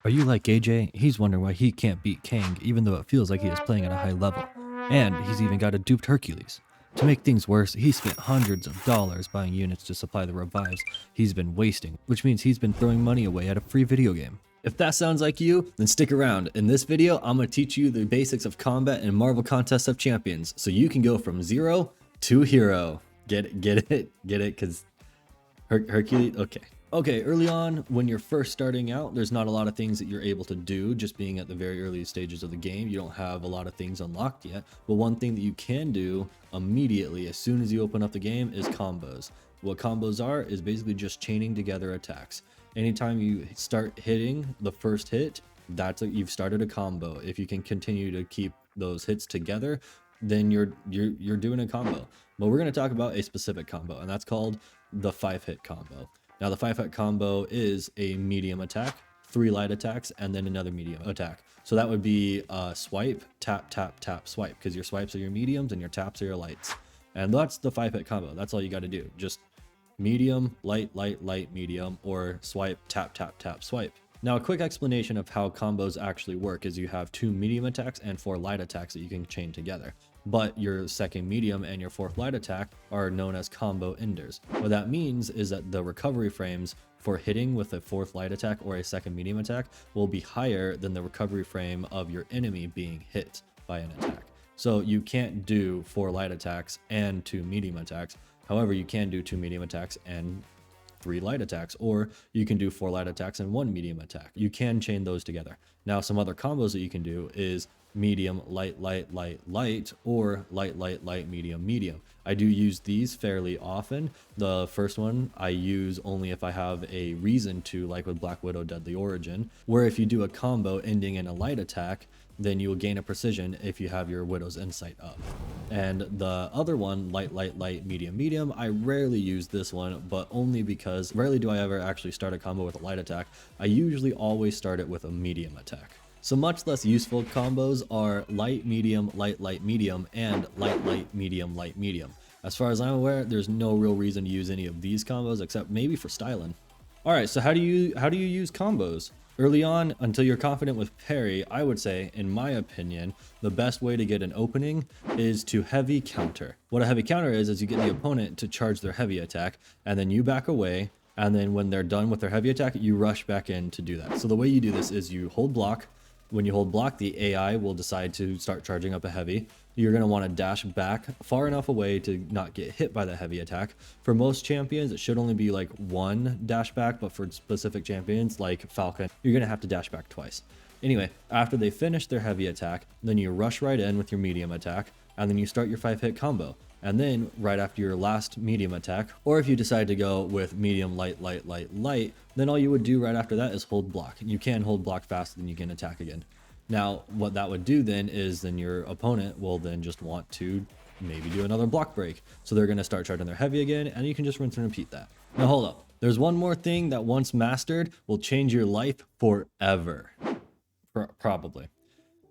Are you like AJ? He's wondering why he can't beat Kang, even though it feels like he is playing at a high level. And he's even got a duped Hercules. To make things worse, he spent hundreds of dollars buying units to supply the revives he's been wasting, which means he's been throwing money away at a free video game. If that sounds like you, then stick around. In this video, I'm going to teach you the basics of combat in Marvel Contest of Champions, so you can go from zero to hero. Get it, because Hercules, okay, early on, when you're first starting out, there's not a lot of things that you're able to do. Just being at the very early stages of the game, you don't have a lot of things unlocked yet. But one thing that you can do immediately, as soon as you open up the game, is combos. What combos are is basically just chaining together attacks. Anytime you start hitting the first hit, you've started a combo. If you can continue to keep those hits together, then you're doing a combo. But we're going to talk about a specific combo, and that's called the 5-hit combo. Now the 5-hit combo is a medium attack, 3 light attacks, and then another medium attack. So that would be swipe, tap, tap, tap, swipe, because your swipes are your mediums and your taps are your lights. And that's the 5-hit combo. That's all you got to do. Just medium, light, light, light, medium, or swipe, tap, tap, tap, swipe. Now a quick explanation of how combos actually work is you have 2 medium attacks and 4 light attacks that you can chain together. But your second medium and your 4th light attack are known as combo enders. What that means is that the recovery frames for hitting with a 4th light attack or a second medium attack will be higher than the recovery frame of your enemy being hit by an attack. So you can't do 4 light attacks and 2 medium attacks. However, you can do 2 medium attacks and 3 light attacks, or you can do 4 light attacks and 1 medium attack. You can chain those together. Now, some other combos that you can do is medium, light, light, light, light, or light, light, light, medium, medium. I do use these fairly often. The first one I use only if I have a reason to, like with Black Widow Deadly Origin, where if you do a combo ending in a light attack, then you will gain a precision if you have your Widow's Insight up. And the other one, light, light, light, medium, medium, I rarely use this one, but only because rarely do I ever actually start a combo with a light attack. I usually always start it with a medium attack. Some much less useful combos are light, medium, light, light, medium, and light, light, medium, light, medium. As far as I'm aware, there's no real reason to use any of these combos except maybe for styling. Alright, so how do you use combos? Early on, until you're confident with Parry, I would say, in my opinion, the best way to get an opening is to heavy counter. What a heavy counter is you get the opponent to charge their heavy attack, and then you back away, and then when they're done with their heavy attack, you rush back in to do that. So the way you do this is you hold block. When you hold block, the AI will decide to start charging up a heavy. You're going to want to dash back far enough away to not get hit by the heavy attack. For most champions, it should only be like 1 dash back, but for specific champions like Falcon, you're going to have to dash back twice. Anyway, after they finish their heavy attack, then you rush right in with your medium attack, and then you start your 5-hit combo. And then right after your last medium attack, or if you decide to go with medium, light, light, light, light, then all you would do right after that is hold block. You can hold block faster than you can attack again. Now, what that would do then is then your opponent will then just want to maybe do another block break. So they're going to start charging their heavy again, and you can just rinse and repeat that. Now hold up. There's one more thing that once mastered will change your life forever. Probably.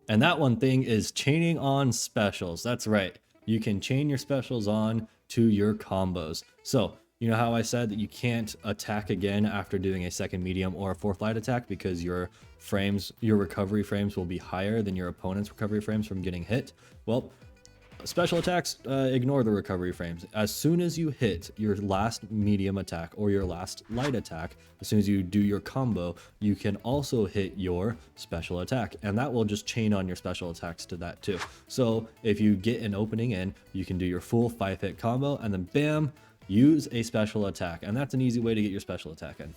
And that one thing is chaining on specials. That's right. You can chain your specials on to your combos. So, you know how I said that you can't attack again after doing a second medium or a 4th light attack because your recovery frames will be higher than your opponent's recovery frames from getting hit? Well, special attacks ignore the recovery frames. As soon as you hit your last medium attack or your last light attack, as soon as you do your combo, you can also hit your special attack, and that will just chain on your special attacks to that too. So if you get an opening in, you can do your full 5-hit combo and then bam, use a special attack, and that's an easy way to get your special attack in.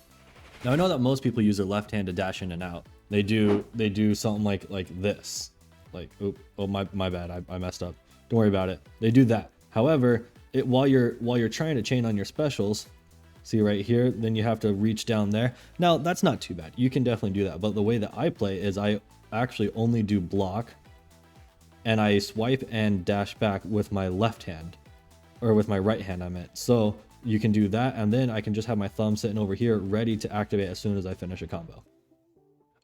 Now I know that most people use their left hand to dash in and out. They do something like this. Like, oh my bad, I messed up. Don't worry about it. They do that. However, while you're trying to chain on your specials, see right here, then you have to reach down there. Now that's not too bad. You can definitely do that. But the way that I play is I actually only do block, and I swipe and dash back with my left hand, or with my right hand I meant. So you can do that, and then I can just have my thumb sitting over here ready to activate as soon as I finish a combo.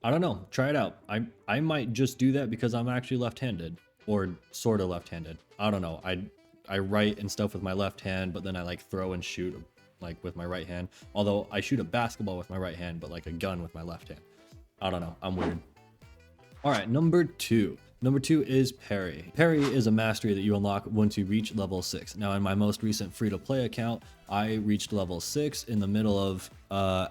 I don't know. Try it out. I might just do that because I'm actually left-handed. Or sort of left-handed. I don't know. I write and stuff with my left hand, but then I like throw and shoot like with my right hand. Although I shoot a basketball with my right hand, but like a gun with my left hand. I don't know. I'm weird. All right, number two. Number two is Parry. Parry is a mastery that you unlock once you reach level 6. Now, in my most recent free-to-play account, I reached level 6 in the middle of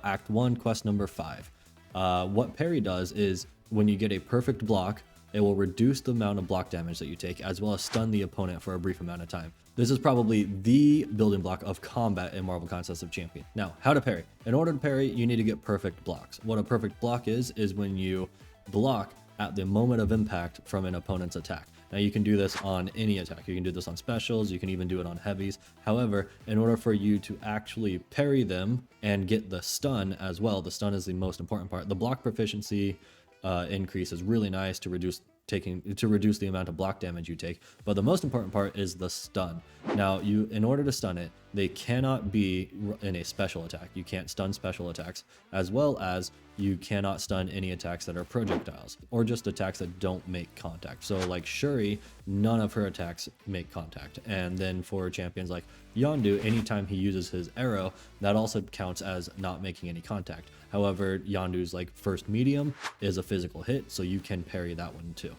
Act 1, quest number 5. What Parry does is when you get a perfect block, it will reduce the amount of block damage that you take, as well as stun the opponent for a brief amount of time. This is probably the building block of combat in Marvel Contest of Champions. Now, how to parry. In order to parry, you need to get perfect blocks. What a perfect block is when you block at the moment of impact from an opponent's attack. Now you can do this on any attack. You can do this on specials, you can even do it on heavies. However, in order for you to actually parry them and get the stun as well, the stun is the most important part. The block proficiency increase is really nice to reduce the amount of block damage you take, but the most important part is the stun. Now, in order to stun it, they cannot be in a special attack. You can't stun special attacks, as well as you cannot stun any attacks that are projectiles or just attacks that don't make contact. So like Shuri, none of her attacks make contact. And then for champions like Yondu, anytime he uses his arrow, that also counts as not making any contact. However, Yondu's like first medium is a physical hit, so you can parry that one too.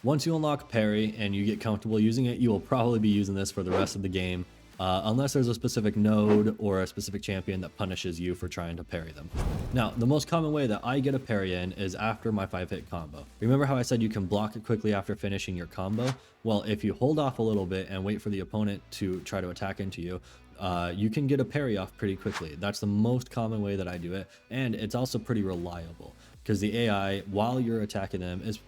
Once you unlock Parry and you get comfortable using it, you will probably be using this for the rest of the game, unless there's a specific node or a specific champion that punishes you for trying to parry them. Now, the most common way that I get a parry in is after my 5-hit combo. Remember how I said you can block it quickly after finishing your combo? Well, if you hold off a little bit and wait for the opponent to try to attack into you, you can get a parry off pretty quickly. That's the most common way that I do it, and it's also pretty reliable because the AI, while you're attacking them, is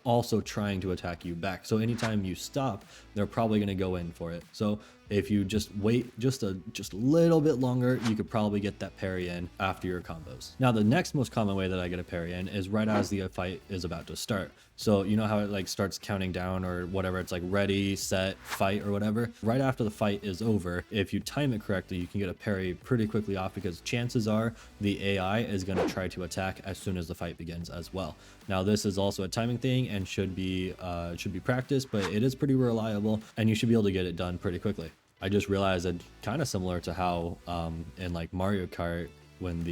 also trying to attack you back. So anytime you stop, they're probably going to go in for it. So if you just wait just a little bit longer, you could probably get that parry in after your combos. Now, the next most common way that I get a parry in is right as the fight is about to start. So you know how it like starts counting down or whatever, it's like ready, set, fight or whatever. Right after the fight is over, if you time it correctly, you can get a parry pretty quickly off because chances are the AI is going to try to attack as soon as the fight begins as well. Now, this is also a timing thing and should be practiced, but it is pretty reliable and you should be able to get it done pretty quickly. I just realized that kind of similar to how in like Mario Kart when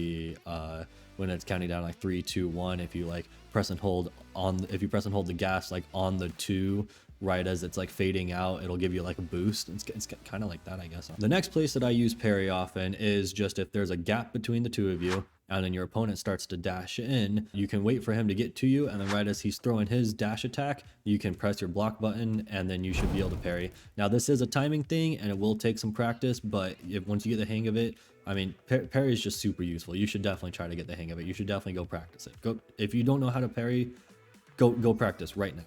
it's counting down like 3, 2, 1, if you like press and hold the gas like on the 2 right as it's like fading out, it'll give you like a boost. It's kind of like that, I guess. The next place that I use parry often is just if there's a gap between the two of you and then your opponent starts to dash in, you can wait for him to get to you, and then right as he's throwing his dash attack, you can press your block button and then you should be able to parry. Now, this is a timing thing and it will take some practice, but once you get the hang of it, I mean, parry is just super useful. You should definitely try to get the hang of it. You should definitely go practice it. If you don't know how to parry, go practice right now.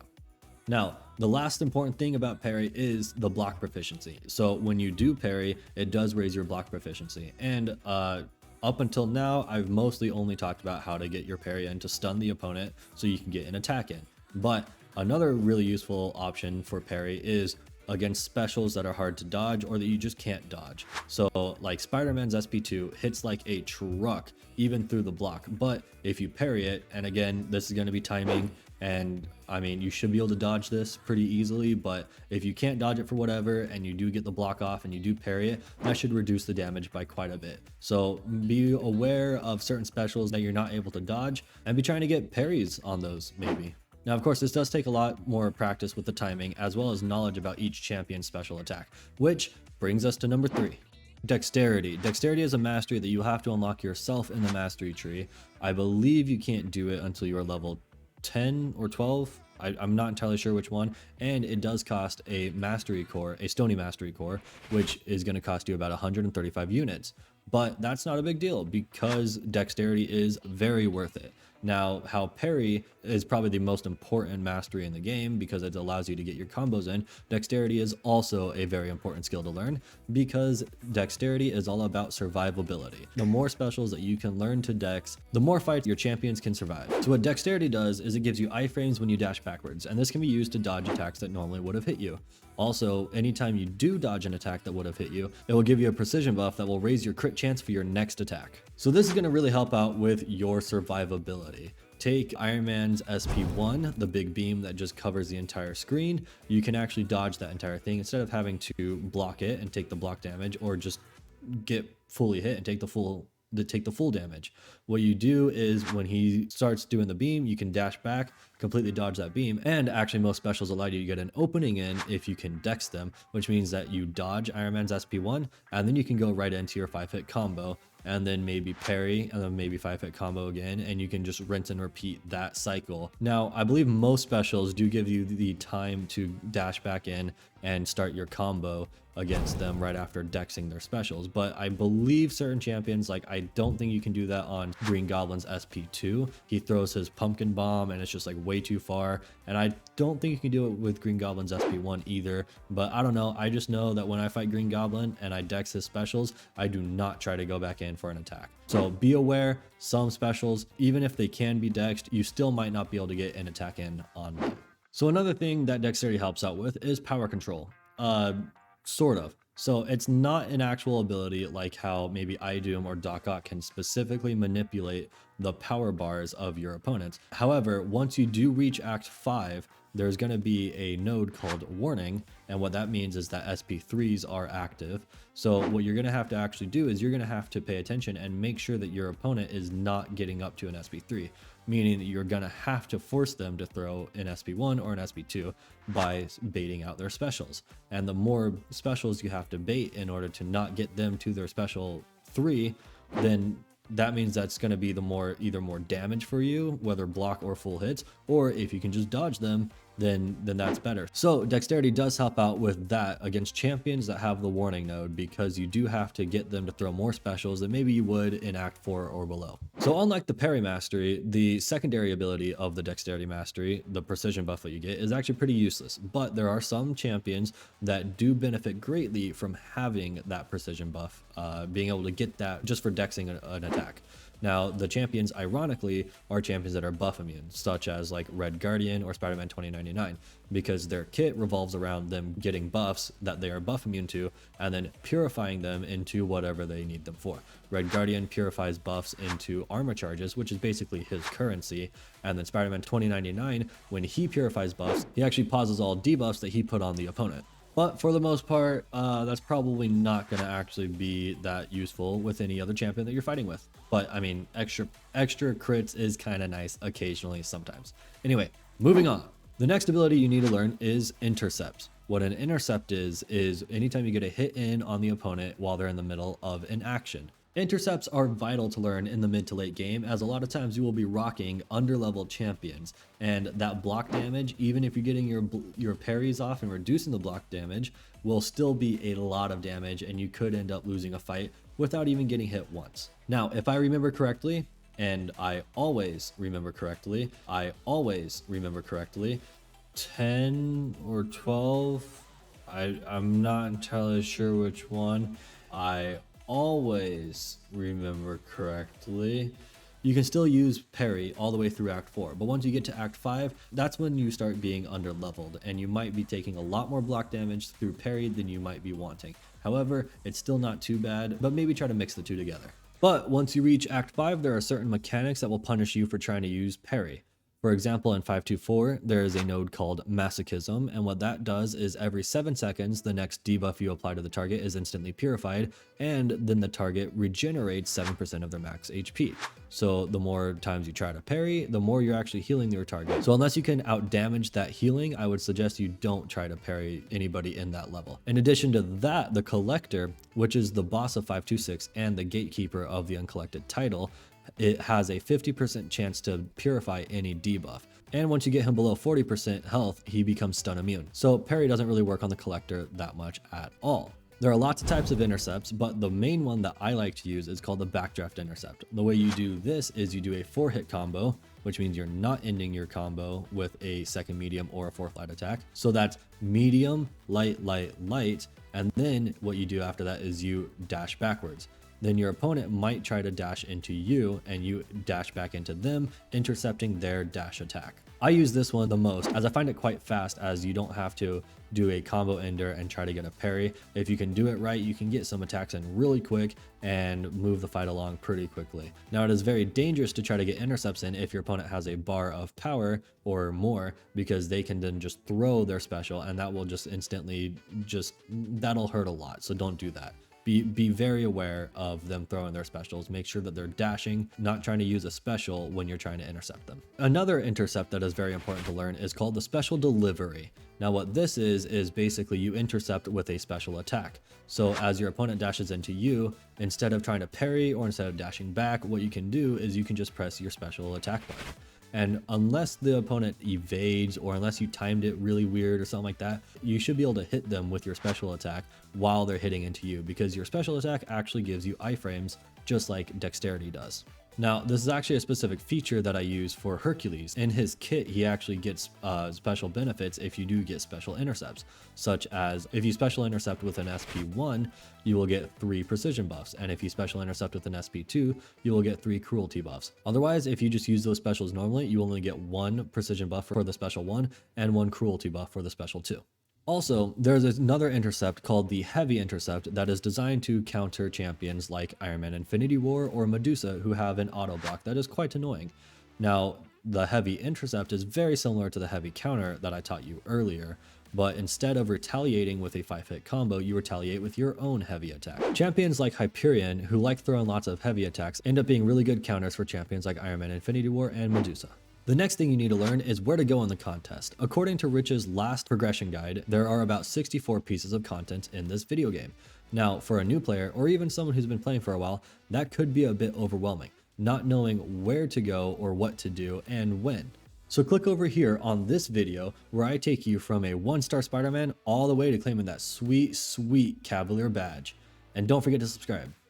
Now, the last important thing about parry is the block proficiency. So when you do parry, it does raise your block proficiency. And up until now, I've mostly only talked about how to get your parry in to stun the opponent so you can get an attack in. But another really useful option for parry is against specials that are hard to dodge or that you just can't dodge. So like Spider-Man's SP2 hits like a truck even through the block, but if you parry it, and again, this is going to be timing, and I mean, you should be able to dodge this pretty easily, but if you can't dodge it for whatever and you do get the block off and you do parry it, that should reduce the damage by quite a bit. So be aware of certain specials that you're not able to dodge and be trying to get parries on those maybe. Now, of course, this does take a lot more practice with the timing as well as knowledge about each champion's special attack, which brings us to number 3. Dexterity. Dexterity is a mastery that you have to unlock yourself in the mastery tree. I believe you can't do it until you are level 10 or 12. I'm not entirely sure which one, and it does cost a mastery core, a stony mastery core, which is going to cost you about 135 units. But that's not a big deal because dexterity is very worth it. Now, how parry is probably the most important mastery in the game because it allows you to get your combos in. Dexterity is also a very important skill to learn because dexterity is all about survivability. The more specials that you can learn to dex, the more fights your champions can survive. So what dexterity does is it gives you iframes when you dash backwards, and this can be used to dodge attacks that normally would have hit you. Also, anytime you do dodge an attack that would have hit you, it will give you a precision buff that will raise your crit chance for your next attack. So this is going to really help out with your survivability. Take Iron Man's SP1, the big beam that just covers the entire screen. You can actually dodge that entire thing instead of having to block it and take the block damage, or just get fully hit and take the full take the full damage. What you do is when he starts doing the beam, you can dash back, completely dodge that beam, and actually most specials allow you to get an opening in if you can dex them, which means that you dodge Iron Man's SP1, and then you can go right into your 5-hit combo, and then maybe parry, and then maybe 5-hit combo again, and you can just rinse and repeat that cycle. Now, I believe most specials do give you the time to dash back in and start your combo against them right after dexing their specials, but I believe certain champions, like I don't think you can do that on Green Goblin's SP2. He throws his pumpkin bomb and it's just like way too far, and I don't think you can do it with Green Goblin's SP1 either, but I don't know. I just know that when I fight Green Goblin and I dex his specials, I do not try to go back in for an attack. So be aware, some specials, even if they can be dexed, you still might not be able to get an attack in on them. So another thing that Dexterity helps out with is power control. Sort of. So it's not an actual ability like how maybe Idum or Doc Ock can specifically manipulate the power bars of your opponents. However, once you do reach Act 5, there's going to be a node called Warning, and what that means is that SP3s are active. So what you're going to have to actually do is you're going to have to pay attention and make sure that your opponent is not getting up to an SP3, meaning that you're going to have to force them to throw an SP1 or an SP2 by baiting out their specials. And the more specials you have to bait in order to not get them to their special 3, then that means that's going to be the either more damage for you, whether block or full hits, or if you can just dodge them, then that's better. So Dexterity does help out with that against champions that have the Warning node, because you do have to get them to throw more specials than maybe you would in Act 4 or below. So unlike the Parry mastery, the secondary ability of the Dexterity mastery, the precision buff that you get, is actually pretty useless, but there are some champions that do benefit greatly from having that precision buff, being able to get that just for dexing an attack. Now, the champions, ironically, are champions that are buff immune, such as like Red Guardian or Spider-Man 2099, because their kit revolves around them getting buffs that they are buff immune to, and then purifying them into whatever they need them for. Red Guardian purifies buffs into armor charges, which is basically his currency, and then Spider-Man 2099, when he purifies buffs, he actually pauses all debuffs that he put on the opponent. But for the most part, that's probably not going to actually be that useful with any other champion that you're fighting with. But I mean, extra crits is kind of nice occasionally sometimes. Anyway, moving on. The next ability you need to learn is Intercepts. What an intercept is anytime you get a hit in on the opponent while they're in the middle of an action. Intercepts are vital to learn in the mid to late game, as a lot of times you will be rocking underleveled champions, and that block damage, even if you're getting your parries off and reducing the block damage, will still be a lot of damage, and you could end up losing a fight without even getting hit once. Now, if I remember correctly, and I always remember correctly, 10 or 12, I'm not entirely sure which one, I always remember correctly, you can still use parry all the way through Act 4, but once you get to Act 5, that's when you start being underleveled, and you might be taking a lot more block damage through parry than you might be wanting. However, it's still not too bad, but maybe try to mix the two together. But once you reach Act 5, there are certain mechanics that will punish you for trying to use parry. For example, in 524, there is a node called Masochism, and what that does is every 7 seconds, the next debuff you apply to the target is instantly purified, and then the target regenerates 7% of their max HP. So the more times you try to parry, the more you're actually healing your target. So unless you can outdamage that healing, I would suggest you don't try to parry anybody in that level. In addition to that, the Collector, which is the boss of 526 and the gatekeeper of the uncollected title, it has a 50% chance to purify any debuff. And once you get him below 40% health, he becomes stun immune. So parry doesn't really work on the Collector that much at all. There are lots of types of intercepts, but the main one that I like to use is called the backdraft intercept. The way you do this is you do a 4-hit combo, which means you're not ending your combo with a second medium or a 4th light attack. So that's medium, light, light, light, and then what you do after that is you dash backwards. Then your opponent might try to dash into you, and you dash back into them, intercepting their dash attack. I use this one the most, as I find it quite fast, as you don't have to do a combo ender and try to get a parry. If you can do it right, you can get some attacks in really quick and move the fight along pretty quickly. Now, it is very dangerous to try to get intercepts in if your opponent has a bar of power or more, because they can then just throw their special, and that will just instantly that'll hurt a lot, so don't do that. Be very aware of them throwing their specials. Make sure that they're dashing, not trying to use a special when you're trying to intercept them. Another intercept that is very important to learn is called the special delivery. Now what this is basically you intercept with a special attack. So as your opponent dashes into you, instead of trying to parry or instead of dashing back, what you can do is you can just press your special attack button. And unless the opponent evades or unless you timed it really weird or something like that, you should be able to hit them with your special attack while they're hitting into you, because your special attack actually gives you iframes just like Dexterity does. Now, this is actually a specific feature that I use for Hercules. In his kit, he actually gets special benefits if you do get special intercepts, such as if you special intercept with an SP1, you will get 3 precision buffs, and if you special intercept with an SP2, you will get 3 cruelty buffs. Otherwise, if you just use those specials normally, you only get 1 precision buff for the special 1 and 1 cruelty buff for the special 2. Also, there's another intercept called the Heavy Intercept that is designed to counter champions like Iron Man Infinity War or Medusa, who have an auto block that is quite annoying. Now, the Heavy Intercept is very similar to the Heavy Counter that I taught you earlier, but instead of retaliating with a 5-hit combo, you retaliate with your own heavy attack. Champions like Hyperion, who like throwing lots of heavy attacks, end up being really good counters for champions like Iron Man Infinity War and Medusa. The next thing you need to learn is where to go in the contest. According to Rich's last progression guide, there are about 64 pieces of content in this video game. Now, for a new player, or even someone who's been playing for a while, that could be a bit overwhelming, not knowing where to go or what to do and when. So click over here on this video where I take you from a 1-star Spider-Man all the way to claiming that sweet, sweet Cavalier badge. And don't forget to subscribe.